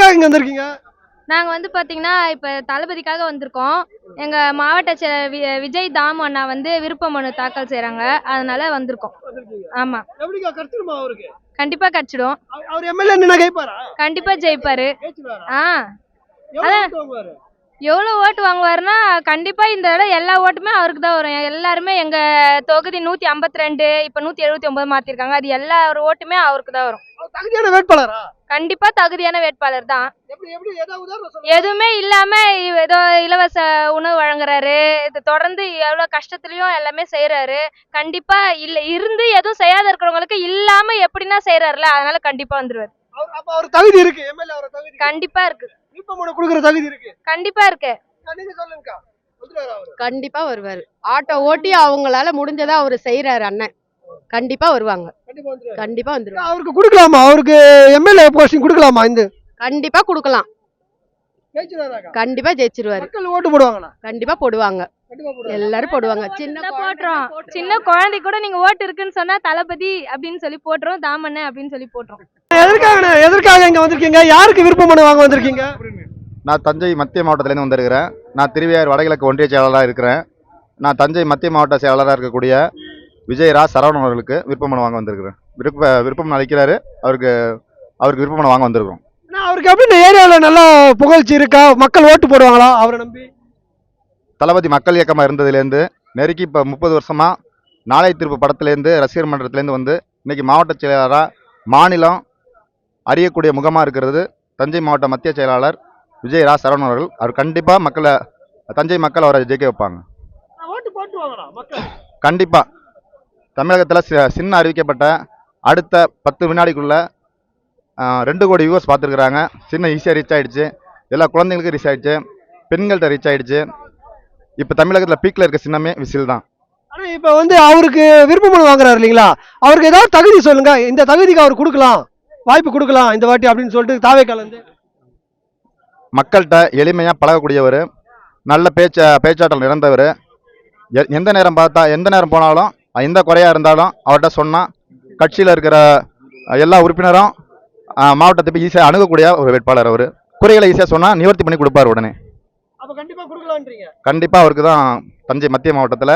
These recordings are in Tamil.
எதுக்காக இங்க வந்திருக்கீங்க? நாங்க வந்து பாத்தீங்கன்னா இப்ப தளபதிக்காக வந்திருக்கோம். எங்க மாவட்ட விஜய் தாமு அண்ணா வந்து விருப்ப மனு தாக்கல் செய்றாங்க. அதனால வந்திருக்கோம். ஆமா. எப்படிக்கா கிடைச்சிருமா அவருக்கு? கண்டிப்பா கிடைச்சிடும். அவர் எம்எல்ஏ நின்னா ஜெயிப்பாரா? கண்டிப்பா ஜெயிப்பாரு. ஜெயிச்சிருவாரா? அதான் எவ்வளவு வாங்குவாரு? எவ்வளவு ஓட்டு வாங்குவாருன்னா கண்டிப்பா இந்த தடவை எல்லா ஓட்டுமே அவருக்கு தான் வரும். எல்லாருமே எங்க தொகுதி 152 இப்ப 179 மாத்திருக்காங்க. அது எல்லா ஓட்டுமே அவருக்கு தான் வரும். தகுதியான வேட்பாளரா? கண்டிப்பா தகுதியான வேட்பாளர் தான். எப்படி எப்படி ஏதாவது உதாரணம் சொல்லுங்க. எதுவுமே இல்லாம ஏதோ இலவச உணவு வழங்குறாரு. இது தொடர்ந்து எவ்வளவு கஷ்டத்துலயும் எல்லாமே செய்யறாரு. கண்டிப்பா இல்ல இருந்து எதுவும் செய்யாத இருக்கிறவங்களுக்கு இல்லாம எப்படின்னா செய்யறாருல, அதனால கண்டிப்பா வந்துருவாரு. அப்ப அவர் தகுதி இருக்கு. எம்எல்ஏ அவர் தகுதி கண்டிப்பா இருக்கு. விருப்பமனு கொடுக்கிற தகுதி இருக்கு. கண்டிப்பா இருக்கு. நீங்க சொல்லுங்கக்கா. வந்துருவாரா அவரு? கண்டிப்பா வருவாரு. ஆட்டோ ஓட்டி அவங்களால முடிஞ்சதா அவரு செய்யறாரு அண்ணன். கண்டிப்பா வருவாங்க. கண்டிப்பா வந்துருவாங்க. அவருக்கு கொடுக்கலாமா? அவருக்கு எம்எல்ஏ போஸ்டிங் கொடுக்கலாமா? இந்த கண்டிப்பா கொடுக்கலாம். கண்டிப்பா ஜெயிச்சிருவாரு. மக்கள் ஓட்டு போடுவாங்களா? கண்டிப்பா போடுவாங்க. எல்லாரும் போடுவாங்க. சின்ன குழந்தை கூட நீங்க ஓட்டு இருக்குன்னு சொன்னா தளபதி அப்படின்னு சொல்லி போட்டுரும், தாமண்ண அப்படின்னு சொல்லி போட்டுரும். எதற்காக இங்க வந்திருக்கீங்க? யாருக்கு விருப்பமனு வாங்க வந்திருக்கீங்க? நான் தஞ்சை மத்திய மாவட்டத்திலேருந்து வந்திருக்கிறேன். நான் திருவையாறு வடகிழக்கு ஒன்றிய செயலாளராக இருக்கிறேன். நான் தஞ்சை மத்திய மாவட்ட செயலாளராக இருக்கக்கூடிய விஜய் ரா சரவணன் அவர்களுக்கு விருப்பமனு வாங்க வந்திருக்கிறேன். விருப்பம் அளிக்கிறாரு. அவருக்கு விருப்பமனு வாங்க வந்திருக்கிறோம். அவருக்கு எப்படி இந்த ஏரியாவில் நல்லா புகழ்ச்சி இருக்கா? மக்கள் ஓட்டு போடுவாங்களா அவரை நம்பி? தளபதி மக்கள் இயக்கமாக இருந்ததுலேருந்து நெருக்கி இப்போ 30 வருஷமாக நாளை தீர்ப்பு படத்துலேருந்து ரசிகர் மன்றத்துலேருந்து வந்து இன்றைக்கி மாவட்ட செயலாளராக மாநிலம் அறியக்கூடிய முகமாக இருக்கிறது தஞ்சை மாவட்ட மத்திய செயலாளர் விஜய் ரா சரவணன் அவர்கள். அவர் கண்டிப்பாக தஞ்சை மக்கள் அவரை ஜெயிக்க வைப்பாங்க. கண்டிப்பாக தமிழகத்தில் சின்ன அறிவிக்கப்பட்ட அடுத்த 10 வினாடிக்குள்ள 2 கோடி வியூவர்ஸ் பார்த்துருக்குறாங்க. சின்ன ஈஸியாக ரீச் ஆகிடுச்சு. எல்லா குழந்தைங்களுக்கும் ரீச் ஆகிடுச்சு. பெண்கள்கிட்ட ரீச் ஆகிடுச்சு. இப்போ தமிழகத்தில் பீக்கில் இருக்க சின்னமே விசில் தான். ஆனால் இப்போ வந்து அவருக்கு விருப்பமனு வாங்குறாரு இல்லைங்களா? அவருக்கு ஏதாவது தகுதி சொல்லுங்க. இந்த தகுதிக்கு அவர் கொடுக்கலாம், வாய்ப்பு கொடுக்கலாம் இந்த வாட்டி அப்படின்னு சொல்லிட்டு தாவே கலந்து மக்கள்கிட்ட எளிமையாக பழகக்கூடியவர், நல்ல பேச்சாற்றல் நிறைந்தவர். எந்த நேரம் போனாலும் எந்த குறையாக இருந்தாலும் அவர்கிட்ட சொன்னால் கட்சியில் இருக்கிற எல்லா உறுப்பினரும் மாவட்டத்தை போய் ஈஸியாக அணுகக்கூடிய ஒரு வேட்பாளர். அவர் குறைகளை ஈஸியாக சொன்னால் நிவர்த்தி பண்ணி கொடுப்பார் உடனே. கண்டிப்பாக அவருக்கு தான் தஞ்சை மத்திய மாவட்டத்தில்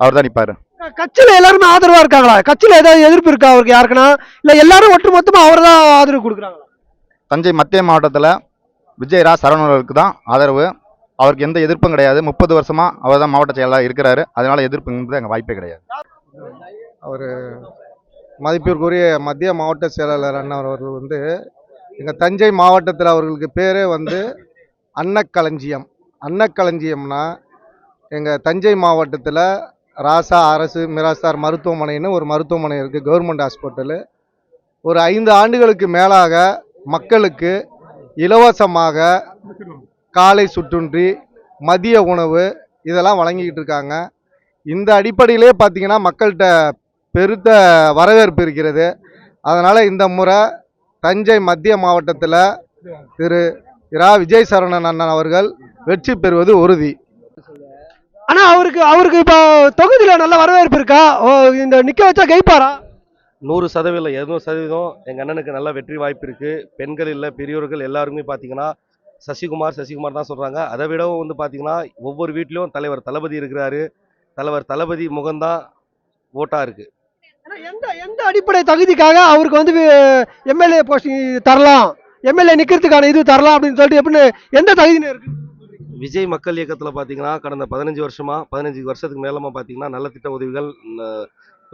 அவர் தான் நிற்பார். கட்சியில் எல்லாருமே ஆதரவாக இருக்காங்களா? கட்சியில் ஏதாவது எதிர்ப்பு இருக்கா அவருக்கு யாருக்குன்னா? இல்லை எல்லாரும் ஒட்டு மொத்தமாக அவர் தான் ஆதரவு கொடுக்குறாங்களா? தஞ்சை மத்திய மாவட்டத்தில் விஜய் ரா சரவணனுக்கு தான் ஆதரவு. அவருக்கு எந்த எதிர்ப்பும் கிடையாது. 30 வருஷமாக அவர் தான் மாவட்ட செயலாளர் இருக்கிறாரு. அதனால எதிர்ப்புங்கிறது எங்கள் வாய்ப்பே கிடையாது. அவர் மதிப்பிற்குரிய மத்திய மாவட்ட செயலாளர் அண்ணா அவர்கள் வந்து எங்கள் தஞ்சை மாவட்டத்தில் அவர்களுக்கு பேரே வந்து அன்னக்களஞ்சியம். அன்னக்களஞ்சியம்னா எங்கள் தஞ்சை மாவட்டத்தில் ராசா அரசு மிராஸ்தார் மருத்துவமனைன்னு ஒரு மருத்துவமனை இருக்குது, கவர்மெண்ட் ஹாஸ்பிட்டலு. ஒரு 5 ஆண்டுகளுக்கு மேலாக மக்களுக்கு இலவசமாக காலை சுற்றுன்றி மதிய உணவு இதெல்லாம் வழங்கிக்கிட்டு இருக்காங்க. இந்த அடிப்படையிலே பார்த்திங்கன்னா மக்கள்கிட்ட பெருத்த வரவேற்பு இருக்கிறது. அதனால் இந்த முறை தஞ்சை மத்திய மாவட்டத்தில் திரு இரா விஜய் சரவணன் அண்ணன் அவர்கள் வெற்றி பெறுவது உறுதி. ஆனால் அவருக்கு இப்போ தொகுதியில் நல்ல வரவேற்பு இருக்கா? இந்த நிற்க வச்சா ஜெயிப்பாரா? 100% 200% எங்கள் அண்ணனுக்கு நல்ல வெற்றி வாய்ப்பு இருக்குது. பெண்கள் இல்லை, பெரியோர்கள் எல்லாருமே பார்த்தீங்கன்னா சசிகுமார் தான் சொல்கிறாங்க. அதை விடவும் வந்து பார்த்தீங்கன்னா ஒவ்வொரு வீட்லேயும் தலைவர் தளபதி இருக்கிறாரு. தலைவர் தளபதி முகம்தான் ஓட்டாக இருக்குது. எந்த அடிப்படை தகுதிக்காக அவருக்கு வந்து எம்எல்ஏ போஸ்டிங் தரலாம், எம்எல்ஏ நிற்கிறதுக்கான இது தரலாம் அப்படின்னு சொல்லிட்டு எப்படின்னு எந்த தகுதின்னு இருக்கு? விஜய் மக்கள் இயக்கத்தில் பார்த்தீங்கன்னா கடந்த 15 வருஷத்துக்கு மேலமாக பார்த்தீங்கன்னா நல்ல திட்ட உதவிகள்,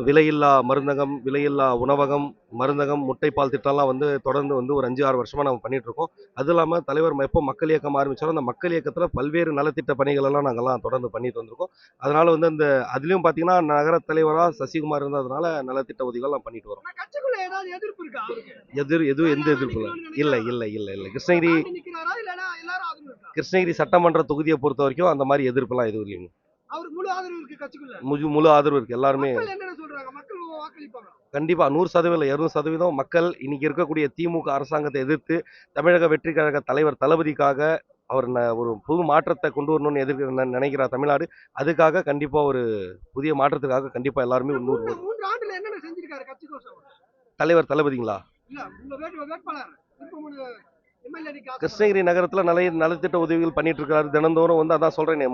விலையில்லா மருந்தகம், விலையில்லா உணவகம், மருந்தகம், முட்டைப்பால் திட்டம்லாம் வந்து தொடர்ந்து வந்து ஒரு 5-6 வருஷமாக நம்ம பண்ணிகிட்ருக்கோம். அது இல்லாமல் தலைவர் எப்போ மக்கள் இயக்கம் ஆரம்பித்தாலும் அந்த மக்கள் இயக்கத்தில் பல்வேறு நலத்திட்ட பணிகளெல்லாம் நாங்கள்லாம் தொடர்ந்து பண்ணிட்டு வந்திருக்கோம். அதனால் வந்து அதுலேயும் பார்த்தீங்கன்னா நகர தலைவராக சசிகுமார் இருந்ததுனால நலத்திட்ட உதவிகள்லாம் பண்ணிட்டு வரோம். எந்த எதிர்ப்பு இல்லை. கிருஷ்ணகிரி சட்டமன்ற தொகுதியை பொறுத்த வரைக்கும் அந்த மாதிரி எதிர்ப்புலாம் எதுவும் இல்லைங்க. முழு ஆதரவு இருக்கு. எல்லாருமே கண்டிப்பா 100% 200% மக்கள் இன்னைக்கு இருக்கக்கூடிய திமுக அரசாங்கத்தை எதிர்த்து தமிழக வெற்றி கழக தலைவர் தளபதிக்காக அவர் ஒரு புது மாற்றத்தை கொண்டு வரணும்னு நினைக்கிறார் தமிழ்நாடு. அதுக்காக கண்டிப்பா ஒரு புதிய மாற்றத்துக்காக கண்டிப்பா எல்லாருமே தலைவர் தளபதிங்களா? கிருஷ்ணகிரி நகரத்தில் நிறைய நலத்திட்ட உதவிகள் பண்ணிட்டு இருக்காரு. தினந்தோறும் வந்து அதான் சொல்றேனே,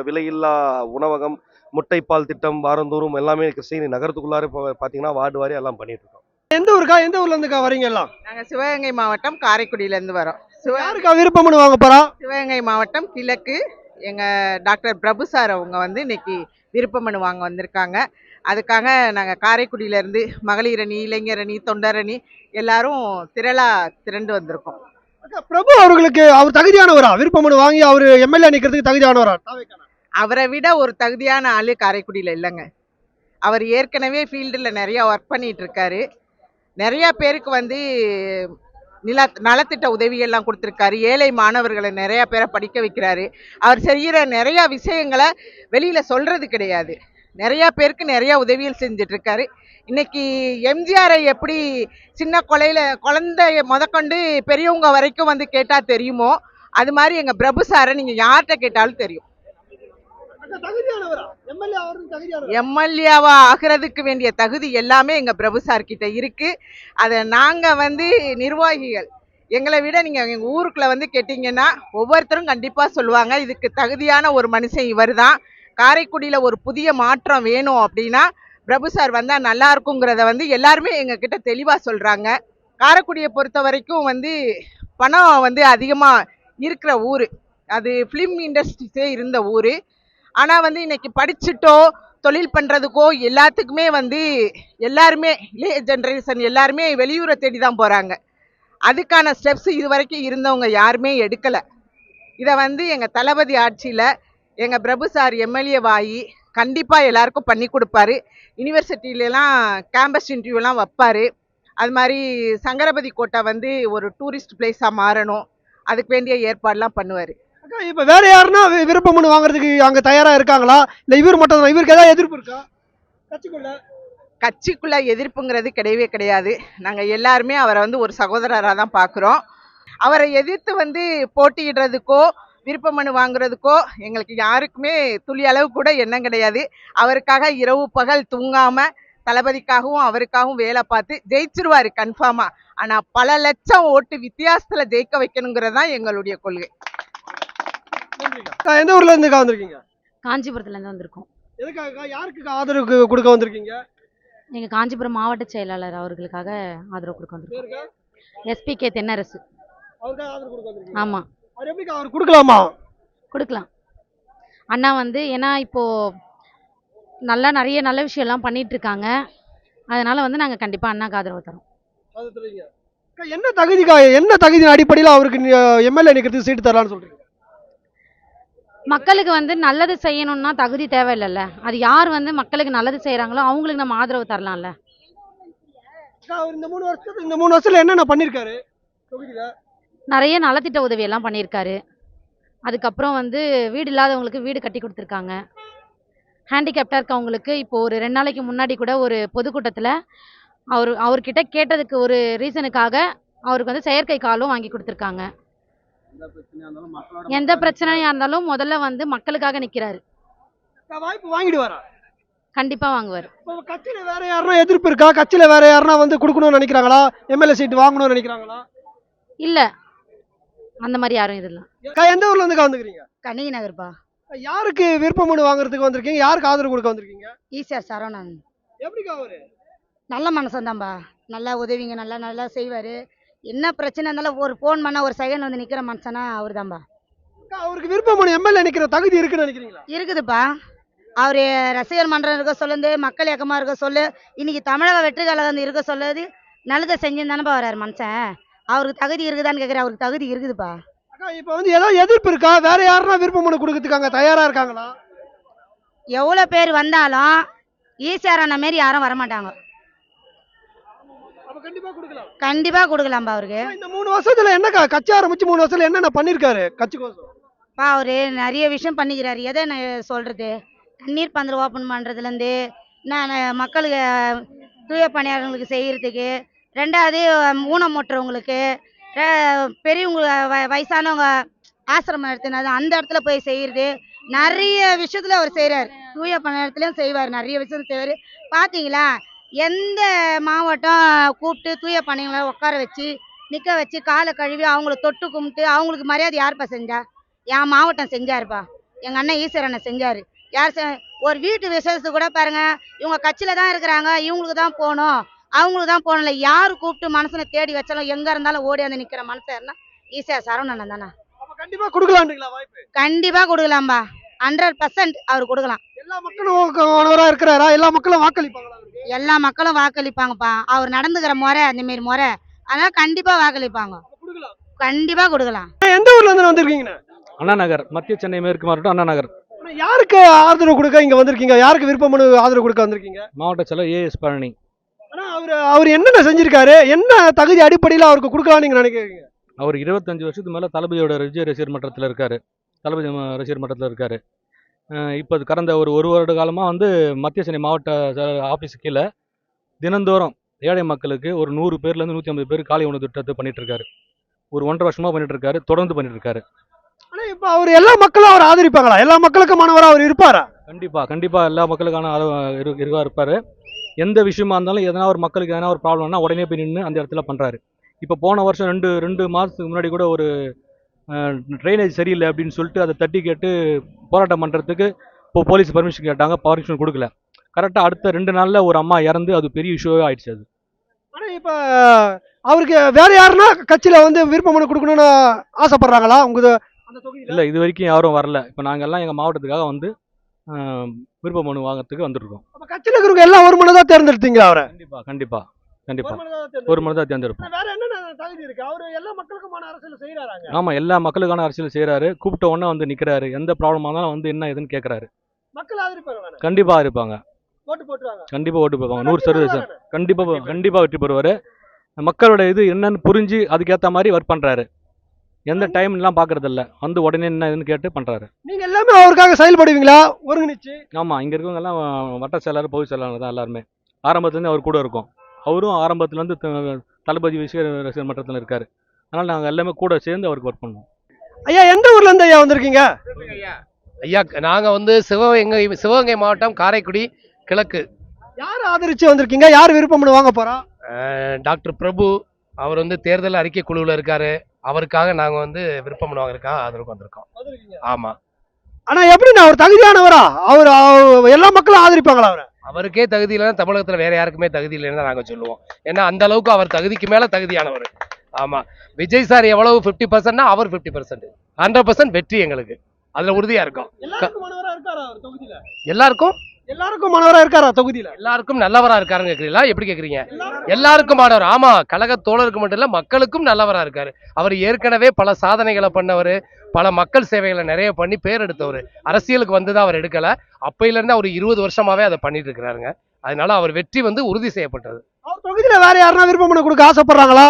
விலையில்லா உணவகம், முட்டைப்பால் திட்டம் வாரந்தோறும் எல்லாமே கிருஷ்ணகிரி நகரத்துக்குள்ளார இப்போ பார்த்தீங்கன்னா வார்டு வாரி எல்லாம் பண்ணிட்டு இருக்கோம். எந்த ஊருக்கா, எந்த ஊர்ல இருந்துக்கா வரீங்க எல்லாம்? நாங்க சிவகங்கை மாவட்டம் காரைக்குடியிலேருந்து வரோம். யாருக்கா விருப்பம்னு வாங்க போறா? சிவகங்கை மாவட்டம் கிழக்கு எங்க டாக்டர் பிரபு சார் அவங்க வந்து இன்னைக்கு விருப்ப மனு வாங்க வந்திருக்காங்க. அதுக்காக நாங்க காரைக்குடியிலேருந்து மகளிர் அணி, இளைஞர் அணி, தொண்டர் அணி எல்லாரும் திரண்டு வந்திருக்கோம். அக்கா, பிரபு அவர்களுக்கு அவர் தகுதியானவரா? விருப்பமனு வாங்கி அவர் எம்எல்ஏ நிக்கிறதுக்கு தகுதியானவரா? அவரை விட ஒரு தகுதியான ஆளு காரைக்குடியில் இல்லைங்க. அவர் ஏற்கனவே ஃபீல்டில் நிறைய ஒர்க் பண்ணிட்டு இருக்காரு. நிறைய பேருக்கு வந்து நலத்திட்ட உதவியெல்லாம் கொடுத்துருக்காரு. ஏழை மாணவர்களை நிறைய பேரை படிக்க வைக்கிறாரு. அவர் செய்கிற நிறைய விஷயங்களை வெளியில சொல்றது கிடையாது. நிறைய பேருக்கு நிறைய உதவிகள் செஞ்சுட்டு இருக்காரு. இன்னைக்கு எம்ஜிஆரை எப்படி சின்ன குழந்தைய முதற்கொண்டு பெரியவங்க வரைக்கும் வந்து கேட்டா தெரியுமோ, அது மாதிரி எங்க பிரபு சாரை நீங்க யார்கிட்ட கேட்டாலும் தெரியும். எம்எல்ஏவா ஆகிறதுக்கு வேண்டிய தகுதி எல்லாமே எங்க பிரபு சார் கிட்ட இருக்கு. அதை நாங்க வந்து நிர்வாகிகள் எங்களை விட நீங்க எங்க ஊருக்குள்ள வந்து கேட்டீங்கன்னா ஒவ்வொருத்தரும் கண்டிப்பா சொல்லுவாங்க, இதுக்கு தகுதியான ஒரு மனுஷன் இவர் தான். காரைக்குடியில ஒரு புதிய மாற்றம் வேணும் அப்படின்னா பிரபு சார் வந்தா நல்லா இருக்குங்கிறத வந்து எல்லாருமே எங்க கிட்ட தெளிவா சொல்றாங்க. காரைக்குடியை பொறுத்த வரைக்கும் வந்து பணம் வந்து அதிகமா இருக்கிற ஊரு, அது பிலிம் இண்டஸ்ட்ரிஸே இருந்த ஊரு. ஆனா வந்து இன்னைக்கு படிச்சுட்டோ தொழில் பண்றதுக்கோ எல்லாத்துக்குமே வந்து எல்லாருமே இளைய ஜெனரேஷன் எல்லாருமே வெளியூரை தேடி தான் போறாங்க. அதுக்கான ஸ்டெப்ஸ் இது வரைக்கும் இருந்தவங்க யாருமே எடுக்கல. இதை வந்து எங்க தளபதி ஆட்சியில எங்க பிரபு சார் எம்எல்ஏவாகி கண்டிப்பா எல்லாருக்கும் பண்ணி கொடுப்பாரு. யூனிவர்சிட்டியிலலாம் கேம்பஸ் இன்டர்வியூலாம் வைப்பாரு. அது மாதிரி சங்கரபதி கோட்டை வந்து ஒரு டூரிஸ்ட் பிளேஸா மாறணும், அதுக்கு வேண்டிய ஏற்பாடுலாம் பண்ணுவாரு. இப்ப வேற யாருன்னா விருப்பமனு வாங்குறதுக்கு அங்க தயாரா இருக்காங்களா? இல்ல இவர் மட்டும் தான்? இவருக்கு ஏதாவது எதிர்ப்பு இருக்கா கட்சிக்குள்ள? எதிர்ப்புங்கிறது கிடையவே கிடையாது. நாங்க எல்லாருமே அவரை வந்து ஒரு சகோதரராக தான் பாக்குறோம். அவரை எதிர்த்து வந்து போட்டியிடுறதுக்கோ விருப்ப மனு வாங்குறதுக்கோ எங்களுக்கு யாருக்குமே துளி அளவு கூட எண்ணம் கிடையாது. அவருக்காக இரவு பகல் தூங்காம தளபதிக்காகவும் அவருக்காகவும் வேலை பார்த்து ஜெயிச்சிருவாரு கன்ஃபார்மா. ஆனா பல லட்சம் ஓட்டு வித்தியாசத்துல ஜெயிக்க வைக்கணுங்கிறது தான் எங்களுடைய கொள்கை. எந்த ஊர்ல இருந்து வந்திருக்கீங்க? காஞ்சிபுரத்துல இருந்து வந்திருக்கோம். எதுக்காக, யாருக்கு ஆதரவு கொடுக்க வந்திருக்கீங்க? எங்க காஞ்சிபுரம் மாவட்ட செயலாளர் அவர்களுக்காக ஆதரவு கொடுக்க வந்திருக்கோம். SPK தென்னரசு. அவருக்காக ஆதரவு கொடுக்க வந்திருக்கீங்க? ஆமா. அவர் எப்படி அவர் கொடுக்கலாமா? கொடுக்கலாம். அண்ணா வந்து ஏன்னா இப்போ நல்லா நிறைய நல்ல விஷயம் எல்லாம் பண்ணிட்டு இருக்காங்க. அதனால வந்து நாங்க கண்டிப்பா அண்ணாக்கு ஆதரவு தரோம். என்ன தகுதியின் அடிப்படையில் அவருக்கு எம்எல்ஏ நிக்கிறதுக்கு சீட்டு தரலாம்னு சொல்றீங்க? மக்களுக்கு வந்து நல்லது செய்யணும்னா தகுதி தேவையில்லைல்ல. அது யார் வந்து மக்களுக்கு நல்லது செய்யறாங்களோ அவங்களுக்கு நம்ம ஆதரவு தரலாம்ல. இந்த 3 வருஷத்துல என்னென்ன பண்ணிருக்காரு? நிறைய நலத்திட்ட உதவி எல்லாம் பண்ணியிருக்காரு. அதுக்கப்புறம் வந்து வீடு இல்லாதவங்களுக்கு வீடு கட்டி கொடுத்துருக்காங்க. ஹேண்டிகேப்டா இருக்கவங்களுக்கு இப்போ ஒரு 2 நாளைக்கு முன்னாடி கூட ஒரு பொதுக்கூட்டத்தில் அவர்கிட்ட கேட்டதுக்கு ஒரு ரீசனுக்காக அவருக்கு வந்து செயற்கை காலும் வாங்கி கொடுத்துருக்காங்க. எந்த பிரச்சனையா இருந்தாலும் முதல்ல வந்து மக்களுக்காக நிக்கிறாரு. வாய்ப்பு வாங்கிடுவாரா? கண்டிப்பா வாங்குவாரு. கட்சியில வேற யாருன்னா எதிர்ப்பு இருக்கா? கட்சியில வேற யாருன்னா வந்து கொடுக்கணும்னு நினைக்கிறாங்களா? எம்எல்ஏ சீட் வாங்கணும்னு நினைக்கிறாங்களா? இல்ல, அந்த மாதிரி யாரும் இது இல்ல. எந்த ஊர்ல இருந்து வந்துக்கிறீங்க? கண்ணகி நகர்ப்பா. யாருக்கு விருப்பமனு வாங்குறதுக்கு வந்திருக்கீங்க? யாருக்கு ஆதரவு கொடுக்க வந்திருக்கீங்க? ஈசிஆர் சரவணன். எப்படிக்கா அவரு? நல்ல மனசன் தான்பா. நல்லா உதவிங்க, நல்லா செய்வாரு. என்ன பிரச்சனை இருந்தாலும் ஒரு ஃபோன் பண்ணா ஒரு செகண்ட் வந்து நிக்கிற மனுஷனா அவர் தான்பா. அவருக்கு விருப்பமனு எம்எல்ஏ நிக்கிற தகுதி இருக்குன்னு நினைக்கிறீங்களா? இருக்குதுப்பா. அவரு ரசிகர் மன்றம் இருக்க சொல்லுது, மக்கள் இயக்கமா இருக்க சொல்லு, இன்னைக்கு தமிழக வெற்றி கழகம் இருக்க சொல்லுது. நல்லதை செஞ்சுன்னு தானேப்பா வர்றாரு மனுஷன். அவருக்கு தகுதி இருக்குதான்னு கேட்குறேன். அவருக்கு தகுதி இருக்குதுப்பா. இப்ப வந்து ஏதாவது எதிர்ப்பு இருக்கா? வேற யாருன்னா விருப்பமனு கொடுக்கறதுக்காங்க தயாரா இருக்காங்களா? எவ்வளோ பேர் வந்தாலும் ஈசிஆர் அண்ணா மாரி யாரும் வரமாட்டாங்க. கண்டிப்பா கொடுக்கலாம்பா அவருக்கு. இந்த 3 வருஷத்துல என்னக்கா கட்சி ஆரம்பிச்சு 3 வருஷத்துல என்னென்ன பண்ணிருக்காரு கட்சிக்கோசம்? அவரு நிறைய விஷயம் பண்ணிக்கிறாரு. எதை நான் சொல்றது, தண்ணீர் பந்தல் ஓப்பன் பண்றதுலேருந்து நான் மக்களுக்கு தூய பணியாளர்களுக்கு செய்யறதுக்கு, 2வது ஊனமுற்றவங்களுக்கு, பெரியவங்க வயசானவங்க ஆசிரமம் எடுத்துனது அந்த இடத்துல போய் செய்யறது, நிறைய விஷயத்துல அவர் செய்யறாரு. தூய பணியாளத்துலயும் செய்வார், நிறைய விஷயம் செய்வாரு. பாத்தீங்களா, எந்த மாவட்டம் கூப்பிட்டு தூய பணியாளர்களை உட்கார வச்சு நிற்க வச்சு காலை கழுவி அவங்கள தொட்டு கும்பிட்டு அவங்களுக்கு மரியாதை யாருப்பா செஞ்சா? என் மாவட்டம் செஞ்சாருப்பா. எங்கள் அண்ணன் ஈஸ்வரனை செஞ்சார். யார் ஒரு வீட்டு விசேஷத்துக்கு கூட பாருங்க, இவங்க கட்சியில் தான் இருக்கிறாங்க, இவங்களுக்கு தான் போகணும், அவங்களுக்கு தான் போகணும்ல. யார் கூப்பிட்டு மனுஷனை தேடி வச்சாலும் எங்கே இருந்தாலும் ஓடி வந்து நிற்கிற மனுஷன்னா ஈஸியாக சரவணன் தானே. கண்டிப்பா கொடுக்கலான்றீங்களா வாய்ப்பு? கண்டிப்பாக கொடுக்கலாம்பா. 100% அவர் கொடுக்கலாம். எல்லா மக்களும் மாணவரா இருக்கிறாரா? எல்லா மக்களும் வாக்களிப்பாங்களா? எல்லா மக்களும் வாக்களிப்பாங்கப்பா. அவர் நடந்துக்கிற முறை அந்த மாரி முறை, அதனால கண்டிப்பாக வாக்களிப்பாங்க. கண்டிப்பாக கொடுக்கலாம். எந்த ஊர்ல இருந்து வந்திருக்கீங்க? அண்ணா நகர், மத்திய சென்னை மேற்கு மாவட்டம் அண்ணா நகர். யாருக்கு ஆதரவு கொடுக்க இங்க வந்திருக்கீங்க? யாருக்கு விருப்ப மனு ஆதரவு கொடுக்க வந்திருக்கீங்க? மாவட்ட செயலர் ஏஎஸ் பழனி. ஆனா அவர் என்னென்ன செஞ்சிருக்காரு? என்ன தகுதி அடிப்படையில் அவருக்கு கொடுக்கலாம்னு நீங்க நினைக்கிறீங்க? அவர் 25 வருஷத்துக்கு மேலே தளபதியோட விஜய் ரசிகர் மன்றத்தில் இருக்காரு. தளபதி ரசிகர் மன்றத்தில் இருக்காரு. இப்போ கடந்த ஒரு வருட காலமாக வந்து மத்திய சென்னை மாவட்ட ஆஃபீஸு கீழே தினந்தோறும் ஏழை மக்களுக்கு ஒரு 100 பேர்லேருந்து 150 பேர் காலை உணவு திட்டத்தை பண்ணிட்டு இருக்காரு. ஒரு 1.5 வருஷமாக பண்ணிட்டு இருக்காரு. தொடர்ந்து பண்ணிட்டு இருக்காரு. ஆனா இப்ப அவர் எல்லா மக்களும் அவர் ஆதரிப்பாங்களா? எல்லா மக்களுக்கும் மாணவரா அவர் இருப்பாரா? கண்டிப்பாக எல்லா மக்களுக்கான இருப்பார். எந்த விஷயமா இருந்தாலும் எதனா ஒரு மக்களுக்கு எதனா ஒரு ப்ராப்ளம்னா உடனே போய் நின்று அந்த இடத்துல பண்ணுறாரு. இப்போ போன வருஷம் ரெண்டு மாதத்துக்கு முன்னாடி கூட ஒரு ட்ரைனேஜ் சரியில்லை அப்படின்னு சொல்லிட்டு அதை தட்டி கேட்டு போராட்டம் பண்ணுறதுக்கு இப்போ போலீஸ் பர்மிஷன் கேட்டாங்க. பர்மிஷன் கொடுக்கல. கரெக்டாக அடுத்த 2 நாளில் ஒரு அம்மா இறந்து அது பெரிய இஷ்யூவே ஆயிடுச்சு. அது ஆனா இப்ப அவருக்கு வேற யாருன்னா கட்சியில வந்து விருப்ப மனு கொடுக்கணும்னு ஆசைப்படுறாங்களா உங்க அந்த தொகுதியில? இல்லை, இது வரைக்கும் யாரும் வரல. இப்போ நாங்கள் எல்லாம் எங்கள் மாவட்டத்துக்காக வந்து விருப்ப மனு வாங்கிறதுக்கு வந்துருக்கோம். அப்ப கட்சியில இருக்கிறவங்க எல்லாம் ஒரு மனு தான் தேர்ந்தெடுத்தீங்களா அவரை? கண்டிப்பாக ஒரு மனு தான் ஒரு மனு தான் தேர்ந்தெடுப்போம். வேற என்னென்ன தகுதி இருக்கு? அவர் எல்லா மக்களுக்குமான அரசியல் செய்யறாங்க. ஆமாம், எல்லா மக்களுக்கான அரசியல் செய்கிறாரு. கூப்பிட்ட உடனே வந்து நிற்கிறாரு. எந்த ப்ராப்ளமாக இருந்தாலும் வந்து என்ன ஏதுன்னு கேட்குறாரு. மக்கள் ஆதரிப்பாங்க. கண்டிப்பாக இருப்பாங்க. ஓட்டு போட்டுறாங்க. கண்டிப்பாக ஓட்டு போவாங்க. 100% கண்டிப்பாக வெற்றி பெறுவார். மக்களோட இது என்னன்னு புரிஞ்சு அதுக்கேற்ற மாதிரி ஒர்க் பண்ணுறாரு. எந்த டைம்லாம் பார்க்கறதில்ல. வந்து உடனே என்ன இதுன்னு கேட்டு பண்ணுறாரு. நீங்க எல்லாமே அவருக்காக செயல்படுவீங்களா ஒருங்கிணைச்சு? ஆமாம், இங்கே இருக்கவங்க எல்லாம் வட்ட செயலாளர் பொதுச் செயலாளர் தான் எல்லாருமே. ஆரம்பத்துலேருந்து அவர் கூட இருக்கும். அவரும் ஆரம்பத்துலேருந்து தளபதி ரசிகர் மன்றத்தில் இருக்கார். அதனால் நாங்கள் எல்லாமே கூட சேர்ந்து அவருக்கு ஒர்க் பண்ணுவோம். ஐயா, எந்த ஊர்ல இருந்து ஐயா வந்திருக்கீங்க? ஐயா, நாங்கள் வந்து சிவகங்கை மாவட்டம் காரைக்குடி கிழக்கு. யார் ஆதரிச்சு வந்திருக்கீங்க? யார் விருப்பம் மனு வாங்க போறா? டாக்டர் பிரபு அவர் வந்து தேர்தல் அறிக்கை குழுவில் இருக்காரு. அவருக்காக நாங்கள் வந்து விருப்பம் மனு வாங்குறதுக்காக ஆதரவுக்கு வந்திருக்கோம். ஆமாம். ஆனா எப்படின்னா அவர் தகுதியானவரா? அவர் எல்லா மக்களும் ஆதரிப்பாங்களா அவரை? அவருக்கே தகுதி இல்லைன்னா தமிழகத்தில் வேற யாருக்குமே தகுதி இல்லைன்னு தான் நாங்கள் சொல்லுவோம். ஏன்னா அந்த அளவுக்கு அவர் தகுதிக்கு மேலே தகுதியானவர். ஆமாம். விஜய் சார் எவ்வளவு 50%னா அவர் 50%. 100% வெற்றி எங்களுக்கு அதில் உறுதியாக இருக்கும். எல்லாருக்கும் மாணவரா இருக்காரா தொகுதியில? எல்லாருக்கும் நல்லவரா இருக்காருன்னு கேக்குறீங்களா? எப்படி கேக்குறீங்க? எல்லாருக்கும் மாணவர். ஆமா, கழக தோழருக்கு மட்டும் இல்ல, மக்களுக்கும் நல்லவரா இருக்காரு. அவர் ஏற்கனவே பல சாதனைகளை பண்ணவர். பல மக்கள் சேவைகளை நிறைய பண்ணி பேர் எடுத்தவர். அரசியலுக்கு வந்துதான் அவர் எடுக்கல. அப்பையில இருந்து அவர் 20 வருஷமாவே அதை பண்ணிட்டு இருக்கிறாருங்க. அதனால அவர் வெற்றி வந்து உறுதி செய்யப்பட்டது. அவர் தொகுதியில வேற யாருன்னா விருப்ப மனு கொடுக்க ஆசைப்படுறாங்களா?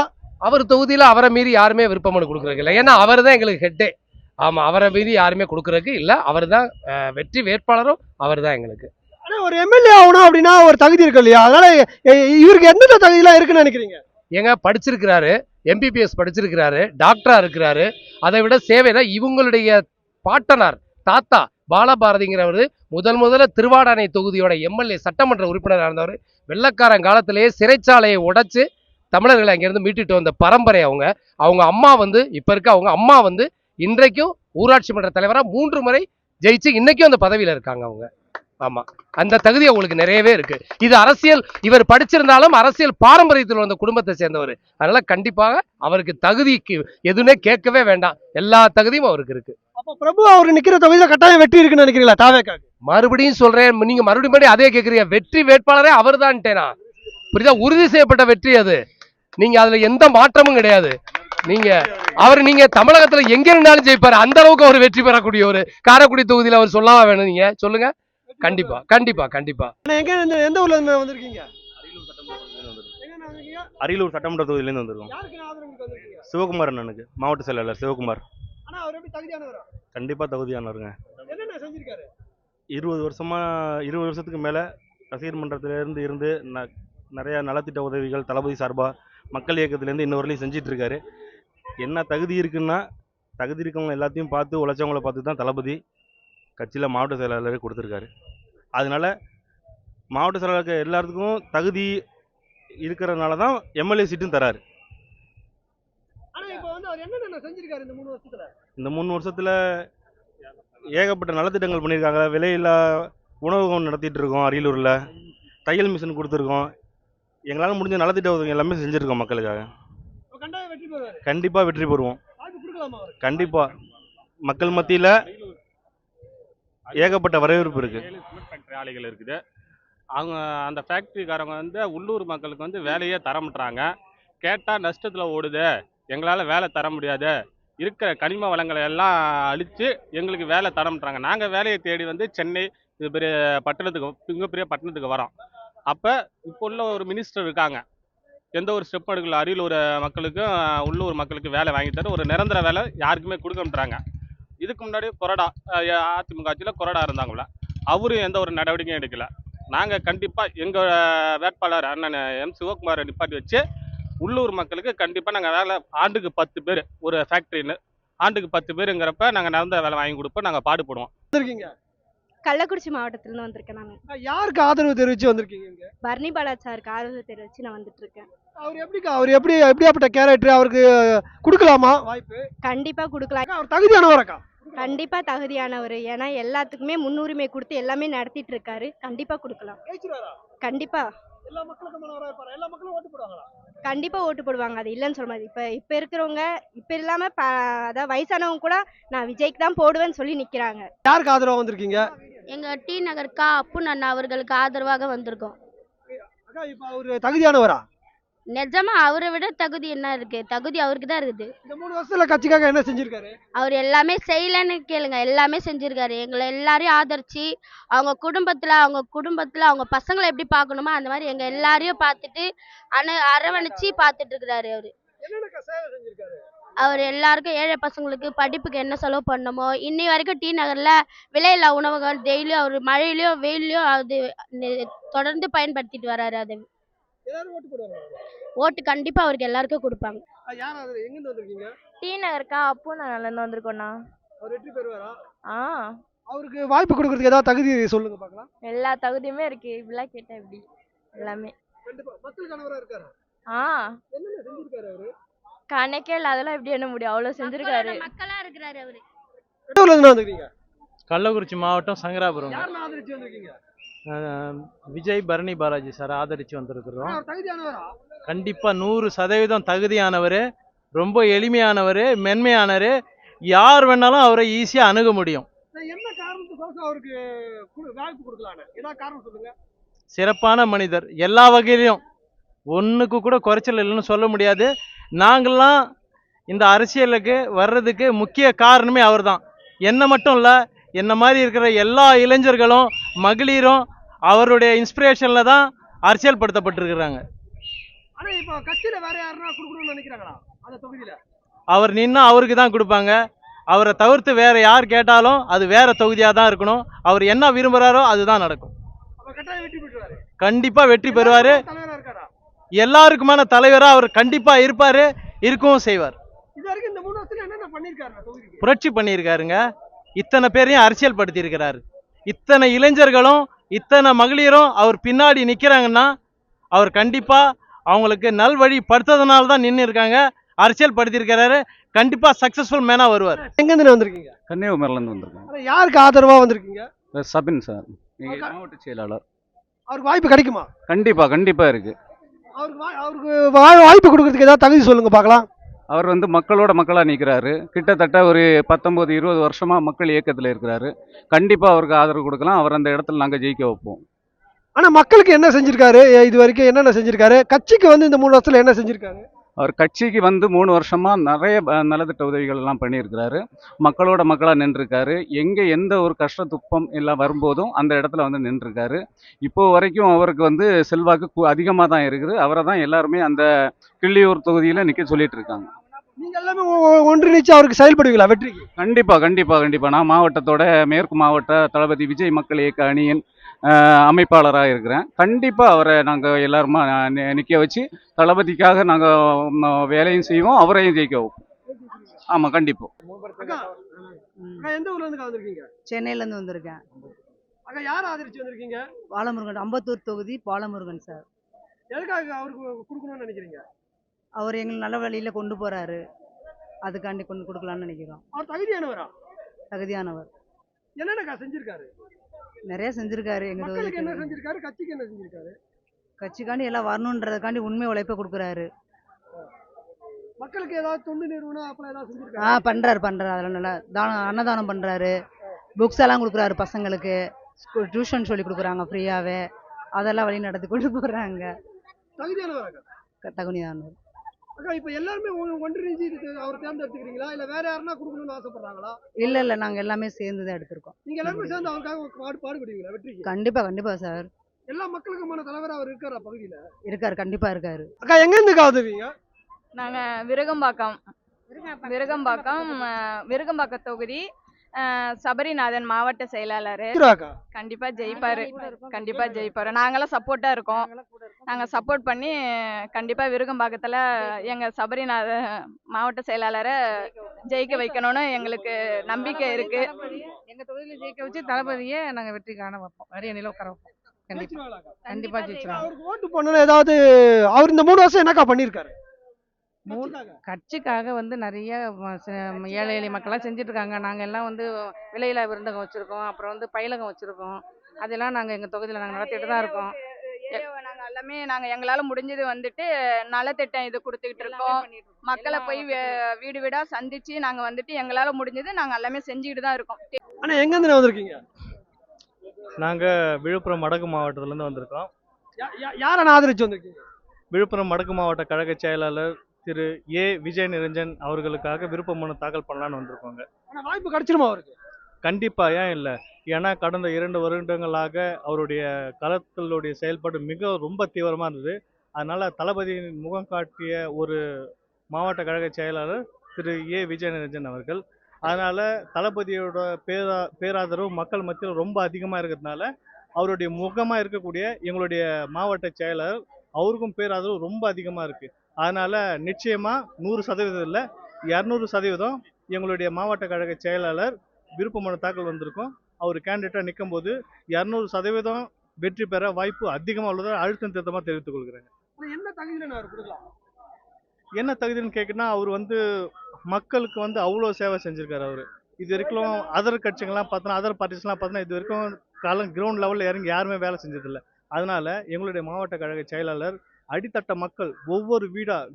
அவர் தொகுதியில அவரை மீறி யாருமே விருப்ப மனு கொடுக்கறதுக்கு இல்லை. ஏன்னா அவர் தான் எங்களுக்கு ஹெட்டே. ஆமா, அவரை மீறி யாருமே கொடுக்கறதுக்கு இல்ல. அவர் தான் வெற்றி வேட்பாளரும் அவர் தான் எங்களுக்கு. ஒரு எம்எல்ஏ ஆகணும் அப்படின்னா ஒரு தகுதி இருக்கு இல்லையா? அதனால இவருக்கு எந்தெந்த தகுதியெல்லாம் இருக்குன்னு நினைக்கிறீங்க? ஏங்க, படிச்சிருக்கிறாரு, எம்பிபிஎஸ் படிச்சிருக்கிறாரு, டாக்டரா இருக்கிறாரு. அதை விட சேவையில இவங்களுடைய பாட்டனார் தாத்தா பாலபாரதிங்கிறவர் முதல்ல திருவாடானை தொகுதியோட எம்எல்ஏ சட்டமன்ற உறுப்பினராக இருந்தவர். வெள்ளக்காரன் காலத்திலேயே சிறைச்சாலையை உடைச்சு தமிழர்களை அங்கிருந்து மீட்டுட்டு வந்த பரம்பரை அவங்க அம்மா வந்து இப்ப இருக்க அவங்க அம்மா வந்து இன்றைக்கும் ஊராட்சி மன்ற தலைவரா 3 முறை ஜெயிச்சு இன்னைக்கும் அந்த பதவியில இருக்காங்க அவங்க. ஆமா, அந்த தகுதி அவங்களுக்கு நிறையவே இருக்கு. இது அரசியல், இவர் படிச்சிருந்தாலும் அரசியல் பாரம்பரியத்தில் வந்த குடும்பத்தை சேர்ந்தவர். அதனால கண்டிப்பாக அவருக்கு தகுதிக்கு எதுவுமே கேட்கவே வேண்டாம். எல்லா தகுதியும் அவருக்கு இருக்கு. அப்ப பிரபு அவர் நிக்கிற தொகுதியில கட்டாயம் வெற்றி இருக்குன்னு நினைக்கிறீங்களா? தாவேக்காக்கு மறுபடியும் சொல்றேன், நீங்க மறுபடியும் அதே கேட்கறீங்க. வெற்றி வேட்பாளரே அவர் தான்ட்டேனா? புரியுதா? உறுதி செய்யப்பட்ட வெற்றி அது. நீங்க அதுல எந்த மாற்றமும் கிடையாது. நீங்க தமிழகத்துல எங்க இருந்தாலும் ஜெயிப்பாரு. அந்த அளவுக்கு அவர் வெற்றி பெறக்கூடிய ஒரு காரைக்குடி தொகுதியில அவர் சொல்லாம வேணும். நீங்க சொல்லுங்க. கண்டிப்பா கண்டிப்பா கண்டிப்பா. எந்த ஊர்ல இருந்து வந்திருக்கீங்க? அரியலூர் சட்டமன்ற தொகுதியிலேருந்து வந்திருக்கோம். சிவகுமார் அண்ணனுக்கு, மாவட்ட செயலாளர் சிவகுமார். கண்டிப்பா தகுதியானவருங்க. 20 வருஷத்துக்கு மேல ரசிகர் மன்றத்திலிருந்து இருந்து நிறைய நலத்திட்ட உதவிகள் தளபதி சார்பா மக்கள் இயக்கத்திலேருந்து இன்ன வரையிலும் செஞ்சிட்டு இருக்காரு. என்ன தகுதி இருக்குன்னா, தகுதி இருக்கவங்க எல்லாத்தையும் பார்த்து உழைச்சவங்களை பார்த்து தான் தளபதி கட்சியில் மாவட்ட செயலாளர் கொடுத்துருக்காரு. அதனால மாவட்ட செயலாளருக்கு எல்லாத்துக்கும் தகுதி இருக்கிறதுனால தான் எம்எல்ஏ சீட்டும் தராரு. என்னென்ன செஞ்சிருக்காரு இந்த 3 வருஷத்துல? இந்த 3 வருஷத்தில் ஏகப்பட்ட நலத்திட்டங்கள் பண்ணியிருக்காங்க. விலையில்லா உணவகம் நடத்திட்டு இருக்கோம் அரியலூரில். தையல் மிஷின் கொடுத்துருக்கோம். எங்களால் முடிஞ்ச நலத்திட்ட உதவி எல்லாமே செஞ்சுருக்கோம் மக்களுக்காக. அப்ப கண்டிப்பா வெற்றி பெறுவாரு. கண்டிப்பாக வெற்றி பெறுவோம். வாய்ப்பு கொடுக்கலாமா அவருக்கு? கண்டிப்பாக மக்கள் மத்தியில் ஏகப்பட்ட வரவேற்பு இருக்குது. சிமெண்ட் ஃபேக்டரி ஆலைகள் இருக்குது. அவங்க அந்த ஃபேக்ட்ரிக்காரங்க வந்து உள்ளூர் மக்களுக்கு வந்து வேலையே தர மாட்றாங்க. கேட்டால் நஷ்டத்தில் ஓடுது, எங்களால் வேலை தர முடியாது, இருக்கிற கனிம வளங்களை எல்லாம் அழித்து எங்களுக்கு வேலை தர மாட்றாங்க. நாங்கள் வேலையை தேடி வந்து சென்னை இது பெரிய பட்டணத்துக்கு மிகப்பெரிய பட்டணத்துக்கு வரோம். அப்போ இப்போ உள்ள ஒரு மினிஸ்டர் இருக்காங்க, எந்த ஒரு ஸ்டெப் எடுக்கல. அரியலூர் மக்களுக்கும் உள்ளூர் மக்களுக்கு வேலை வாங்கி தர ஒரு நிரந்தர வேலை யாருக்குமே கொடுக்க மாட்றாங்க. இதுக்கு முன்னாடி கொறடா அதிமுக ஆட்சியில் கொறடா இருந்தாங்கள, அவரும் எந்த ஒரு நடவடிக்கையும் எடுக்கல. நாங்கள் கண்டிப்பாக எங்கள் வேட்பாளர் அண்ணன் எம் சிவகுமாரை நிப்பாட்டி வச்சு உள்ளூர் மக்களுக்கு கண்டிப்பாக நாங்கள் வேலை ஆண்டுக்கு 10 பேர் ஒரு ஃபேக்ட்ரின்னு ஆண்டுக்கு 10 பேருங்கிறப்ப நாங்கள் நிரந்தர வேலை வாங்கி கொடுப்போம். நாங்கள் பாடுபடுவோம். வந்திருக்கீங்க? கள்ளக்குறிச்சி மாவட்டத்திலிருந்து வந்திருக்கேன் நான். யாருக்கு ஆதரவு தெரிவிச்சு வந்திருக்கீங்க இங்க? பர்னி பாலாச்சாருக்கு ஆதரவு தெரிவிச்சு நான் வந்துட்டு இருக்கேன். அவர் எப்படியாப்பட்ட கேரக்டர்? அவருக்கு கொடுக்கலாமா வாய்ப்பு? கண்டிப்பா கொடுக்கலாம். அவர் தகுதியானவரக்கா? கண்டிப்பா தகுதியானவர். ஏன்னா எல்லாத்துக்குமே முன்னுரிமை கொடுத்து எல்லாமே நடத்திட்டு இருக்காரு. கண்டிப்பா கொடுக்கலாம். கண்டிப்பா எல்லா மக்களுக்குமானவரா இருப்பாரா? எல்லா மக்களும் ஓட்டு போடுவாங்களா? கண்டிப்பா ஓட்டு போடுவாங்க. அது இல்லைன்னு சொல்ல முடியாது. இப்ப இருக்கிறவங்க இப்ப இல்லாம அதாவது வயசானவங்க கூட நான் விஜய்க்கு தான் போடுவேன்னு சொல்லி நிக்கிறாங்க. யாருக்கு ஆதரவா வந்திருக்கீங்க? எங்க டி நகர் அப்பு அண்ணா அவர்களுக்கு ஆதரவாக வந்திருக்கோம். அக்கா, இப்ப அவரு தகுதியானவரா? நிஜமா அவரை விட தகுதி என்ன இருக்கு? தகுதி அவருக்கு தான் இருக்குது. இந்த 3 வருஷத்துல கட்சிக்காக என்ன செஞ்சிருக்காரு? அவர் எல்லாமே செய்யலன்னு கேளுங்க, எல்லாமே செஞ்சிருக்காரு. எங்களை எல்லாரையும் ஆதரிச்சு அவங்க குடும்பத்துல அவங்க பசங்களை எப்படி பார்க்கணுமோ அந்த மாதிரி எங்க எல்லாரையும் பார்த்துட்டு அரவணைச்சு பார்த்துட்டு இருக்கிறாரு. அவரு என்னென்ன சேவை செஞ்சிருக்காரு? அவர் எல்லாருக்கும் ஏழை பசங்களுக்கு படிப்புக்கு என்ன செலவு பண்ணணுமோ இன்னி வரைக்கும் டி நகர்ல விலையில்லா உணவகம் டெய்லியும் அவர் மழையிலயோ வெயிலையும் அது தொடர்ந்து பயன்படுத்திட்டு வராரு. அது எல்லாரும் ஓட்டு போடுவாங்க. ஓட்டு கண்டிப்பா அவருக்கு எல்லாருக்கும் கொடுப்பாங்க. யார் ஆதரவு? எங்க இருந்து வந்திருக்கீங்க? டி நகருக்கா அப்பு நான் வந்திருக்கோண்ணா. அவர் வெற்றி பெறுவாரா? அவருக்கு வாய்ப்பு கொடுக்கறதுக்கு ஏதாவது தகுதி சொல்லுங்க பார்க்கலாம். எல்லா தகுதியுமே இருக்கு. இப்படிலாம் கேட்டா எப்படி? எல்லாமே கண்டிப்பா மக்களுக்கானவரா இருக்காரு. என்னென்ன செஞ்சிருக்காரு அவரு? கணக்கே இல்லை. அதெல்லாம் எப்படி என்ன முடியும்? அவ்வளவு செஞ்சிருக்காரு. மக்களா இருக்கிறாரு அவரு. எவ்வளவு இருந்து வந்திருக்கீங்க? கள்ளக்குறிச்சி மாவட்டம் சங்கராபுரம். யாரெல்லாம் ஆதரிச்சு வந்திருக்கீங்க? விஜய் பரணி பாலாஜி சார் ஆதரித்து வந்திருக்கிறோம். அவர் தகுதியானவரா? கண்டிப்பாக 100% தகுதியானவர், ரொம்ப எளிமையானவர், மென்மையானவர். யார் வேணாலும் அவரை ஈஸியாக அணுக முடியும். என்ன காரணத்துக்கோசம் அவருக்கு வாய்ப்பு கொடுக்கலான்னு ஏதாவது காரணம் சொல்லுங்க. சிறப்பான மனிதர், எல்லா வகையிலையும் ஒன்றுக்கு கூட குறைச்சல் இல்லைன்னு சொல்ல முடியாது. நாங்கள்லாம் இந்த அரசியலுக்கு வர்றதுக்கு முக்கிய காரணமே அவர் தான். என்ன மட்டும் இல்லை, என்ன மாதிரி இருக்கிற எல்லா இளைஞர்களும் மகளிரும் அவருடைய இன்ஸ்பிரேஷனில் தான் அரசியல் படுத்தப்பட்டிருக்கிறாங்க. ஆனா இப்போ கட்சியில வேற யாருன்னா கொடுக்கணும்னு நினைக்கிறாங்களா அந்த தொகுதியில? அவர் நின்னா அவருக்கு தான் கொடுப்பாங்க. அவரை தவிர்த்து வேற யார் கேட்டாலும் அது வேற தொகுதியாக தான் இருக்கணும். அவர் என்ன விரும்புகிறாரோ அதுதான் நடக்கும். கண்டிப்பாக வெற்றி பெறுவார். எல்லாருக்குமான தலைவராக அவர் கண்டிப்பாக இருப்பார், இருக்கவும் செய்வார். புரட்சி பண்ணியிருக்காருங்க. இத்தனை பேரையும் அரசியல் படுத்தி இருக்கிறாரு. இத்தனை இளைஞர்களும் இத்தனை மகளிரும் அவர் பின்னாடி நிற்கிறாங்கன்னா அவர் கண்டிப்பாக அவங்களுக்கு நல்வழி படுத்ததுனால தான் நின்று இருக்காங்க, அரசியல் படுத்தியிருக்கிறாரு. கண்டிப்பாக சக்ஸஸ்ஃபுல் மேனாக வருவார். எங்கேருந்து வந்திருக்கீங்க? கன்னியாகுமரியிலேருந்து வந்திருக்கேன். யாருக்கு ஆதரவாக வந்திருக்கீங்க? சபின் சார், மாவட்ட செயலாளர். அவருக்கு வாய்ப்பு கிடைக்குமா? கண்டிப்பாக இருக்கு. அவருக்கு வாய்ப்பு கொடுக்கறதுக்கு ஏதாவது தகுதி சொல்லுங்க பார்க்கலாம். அவர் வந்து மக்களோட மக்களாக நிற்கிறாரு. கிட்டத்தட்ட ஒரு 19-20 வருஷமாக மக்கள் இயக்கத்தில் இருக்கிறாரு. கண்டிப்பாக அவருக்கு ஆதரவு கொடுக்கலாம். அவர் அந்த இடத்துல நாங்கள் ஜெயிக்க வைப்போம். ஆனால் மக்களுக்கு என்ன செஞ்சிருக்காரு? இது வரைக்கும் என்னென்ன செஞ்சிருக்காரு? கட்சிக்கு வந்து இந்த 3 வருஷத்துல என்ன செஞ்சிருக்காரு? அவர் கட்சிக்கு வந்து 3 வருஷமாக நிறைய நலத்திட்ட உதவிகள் எல்லாம் பண்ணியிருக்கிறாரு. மக்களோட மக்களாக நின்றுருக்காரு. எங்கே எந்த ஒரு கஷ்ட துக்கம் எல்லாம் வரும்போதும் அந்த இடத்துல வந்து நின்றுருக்காரு. இப்போ வரைக்கும் அவருக்கு வந்து செல்வாக்கு அதிகமாக தான் இருக்குது. அவரை தான் எல்லாருமே அந்த கிள்ளியூர் தொகுதியில் நிற்க சொல்லிட்டு இருக்காங்க. நீங்க எல்லாமே ஒன்றிணைச்சு அவருக்கு செயல்படுவீங்களா வெற்றிக்கு? கண்டிப்பாக. நான் மாவட்டத்தோட மேற்கு மாவட்ட தளபதி விஜய் மக்கள் இயக்க அணியின் அமைப்பாளராக இருக்கிறேன். கண்டிப்பாக அவரை நாங்கள் எல்லாருமா நிற்க வச்சு தளபதிக்காக நாங்கள் வேலையும் செய்வோம், அவரையும் ஜெயிக்க வைப்போம். ஆமாம், கண்டிப்பாக. எந்த ஊர்ல இருந்து வந்திருக்கீங்க? சென்னையிலேருந்து வந்திருக்கேன். அக்கா, யார் ஆதரிச்சு வந்திருக்கீங்க? பாலமுருகன், அம்பத்தூர் தொகுதி பாலமுருகன் சார். எதுக்காக அவருக்கு கொடுக்கணும்னு நினைக்கிறீங்க? அவர் எங்களை நல்ல வழியில் கொண்டு போகிறாரு. அதுக்காண்டி கொண்டு கொடுக்கலான்னு நினைக்கிறோம். அவர் தகுதியானவரா? தகுதியானவர். என்னென்னக்கா செஞ்சிருக்காரு? நிறைய செஞ்சிருக்காரு. எங்கள் மக்களுக்கு என்ன தொகுதிக்கு செஞ்சிருக்காரு? கட்சிக்கு என்ன செஞ்சிருக்காரு? கட்சிக்காண்டி எல்லாம் வரணுன்றதுக்காண்டி உண்மை உழைப்பை கொடுக்குறாரு. மக்களுக்கு ஏதாவது தொண்டு நிறுவனம் அப்பலாம் ஏதாவது செஞ்சிருக்காரு? பண்ணுறாரு. அதெல்லாம் நல்லா அன்னதானம் பண்ணுறாரு. புக்ஸ் எல்லாம் கொடுக்குறாரு பசங்களுக்கு. டியூஷன் சொல்லி கொடுக்குறாங்க ஃப்ரீயாகவே. அதெல்லாம் வழி நடத்தி கொண்டு போகிறாங்க. தகுதியானவராக்கா? தகுதியானவர். அக்கா இப்ப எல்லாருமே ஒன்றிணைஞ்சு அவர் தேர்ந்தெடுத்துக்கிறீங்களா இல்ல வேற யாருன்னா கொடுக்கணும்னு ஆசைப்படுறாங்களா? இல்லை நாங்கள் எல்லாமே சேர்ந்து தான் எடுத்திருக்கோம். நீங்க எல்லாருமே சேர்ந்து அவருக்காக பாடுபடுவீங்களா வெற்றிக்கு? கண்டிப்பாக சார். எல்லா மக்களுக்குமான தலைவர் அவர் இருக்காரா பகுதியில? இருக்காரு, கண்டிப்பாக இருக்காரு. அக்கா எங்க இருந்துக்கா வந்துருவீங்க? நாங்க விருகம்பாக்கம் தொகுதி சபரிநாதன் மாவட்ட செயலாளர். கண்டிப்பா ஜெயிப்பாரு. நாங்களாம் சப்போர்ட்டா இருக்கோம். நாங்க சப்போர்ட் பண்ணி கண்டிப்பா விருகம்பாக்கத்துல எங்க சபரிநாத மாவட்ட செயலாளரை ஜெயிக்க வைக்கணும்னு எங்களுக்கு நம்பிக்கை இருக்கு. எங்க தொகுதியில ஜெயிக்க வச்சு தளபதியை நாங்க வெற்றி காண வைப்போம். அரியணையில உட்கார வைப்போம். கண்டிப்பா ஜெயிச்சிருவாங்க. அவருக்கு ஓட்டு பண்ணணும். ஏதாவது அவர் இந்த 3 வருஷம் என்னக்கா பண்ணிருக்காரு? கட்சிக்காக வந்து நிறைய ஏழை எளிய மக்கள்லாம் செஞ்சுட்டு இருக்காங்க. நாங்கள் எல்லாம் வந்து விலையில்லா விருந்தகம் வச்சுருக்கோம். அப்புறம் வந்து பயிலகம் வச்சுருக்கோம். அதெல்லாம் நாங்கள் எங்கள் தொகுதியில் நாங்கள் நடத்திட்டு தான் இருக்கோம். நாங்கள் எல்லாமே எங்களால் முடிஞ்சது வந்துட்டு நலத்திட்டம் இது கொடுத்துக்கிட்டு இருக்கோம். மக்களை போய் வீடு வீடாக சந்திச்சு நாங்கள் வந்துட்டு எங்களால் முடிஞ்சது நாங்கள் எல்லாமே செஞ்சுக்கிட்டு தான் இருக்கோம். ஆனால் எங்கேருந்து வந்திருக்கீங்க? நாங்கள் விழுப்புரம் வடக்கு மாவட்டத்திலேருந்து வந்திருக்கோம். யாரை ஆதரிச்சு வந்திருக்கீங்க? விழுப்புரம் வடக்கு மாவட்ட கழக செயலாளர் திரு ஏ விஜய் நிரஞ்சன் அவர்களுக்காக விருப்ப மனு தாக்கல் பண்ணலான்னு வந்திருக்கோங்க. வாய்ப்பு கிடைச்சிருமா அவருக்கு? கண்டிப்பாக, ஏன் இல்லை. ஏன்னா கடந்த 2 வருடங்களாக அவருடைய களத்திலுடைய செயல்பாடு ரொம்ப தீவிரமாக இருந்தது. அதனால் தளபதியின் முகம் காட்டிய ஒரு மாவட்ட கழக செயலாளர் திரு ஏ விஜய் நிரஞ்சன் அவர்கள். அதனால் தளபதியோட பேராதரவு மக்கள் மத்தியில் ரொம்ப அதிகமாக இருக்கிறதுனால அவருடைய முகமாக இருக்கக்கூடிய எங்களுடைய மாவட்ட செயலாளர் அவருக்கும் பேராதரவு ரொம்ப அதிகமாக இருக்குது. அதனால் நிச்சயமாக 100% இல்லை, 200% எங்களுடைய மாவட்ட கழக செயலாளர் விருப்ப மனு தாக்கல் வந்திருக்கோம். அவர் கேண்டிடேட்டாக நிற்கும் போது 200% வெற்றி பெற வாய்ப்பு அதிகமாக உள்ளதை அழுத்தம் திருத்தமாக தெரிவித்துக் கொள்கிறேன். என்ன தகுதியில் அவர் கொடுக்கலாம்? என்ன தகுதின்னு கேட்குன்னா, அவர் வந்து மக்களுக்கு வந்து அவ்வளோ சேவை செஞ்சுருக்காரு. அவர் இது வரைக்கும் அதர் கட்சிகள்லாம் பார்த்தோன்னா, அதர் பார்ட்டிஸ்லாம் பார்த்தோன்னா இது வரைக்கும் கிரவுண்ட் லெவலில் இறங்கி யாருமே வேலை செஞ்சதில்லை. அதனால் எங்களுடைய மாவட்ட கழக செயலாளர் அடித்தட்ட மக்கள் ஒவ்வொரு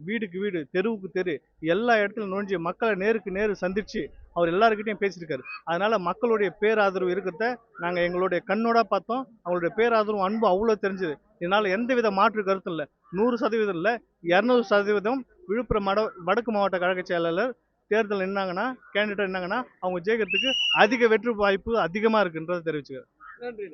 வீடுக்கு வீடு, தெருவுக்கு தெரு, எல்லா இடத்துலையும் நுழைஞ்சு மக்களை நேருக்கு நேரு சந்தித்து அவர் எல்லாருக்கிட்டையும் பேசியிருக்காரு. அதனால் மக்களுடைய பேராதரவு இருக்கிறத நாங்கள் எங்களுடைய கண்ணோட பார்த்தோம். அவங்களுடைய பேராதரவு அன்பு அவ்வளோ தெரிஞ்சுது. இதனால் எந்தவித மாற்று கருத்தும் இல்லை. 100% இல்லை, 200% விழுப்புரம் வடக்கு மாவட்ட கழக செயலாளர் தேர்தல் நின்னாங்கன்னா, கேண்டிடேட் நின்னாங்கன்னா அவங்க ஜெயிக்கிறதுக்கு அதிக வெற்றி வாய்ப்பு அதிகமாக இருக்குன்றதை தெரிவிச்சுக்கிறேன். நன்றி.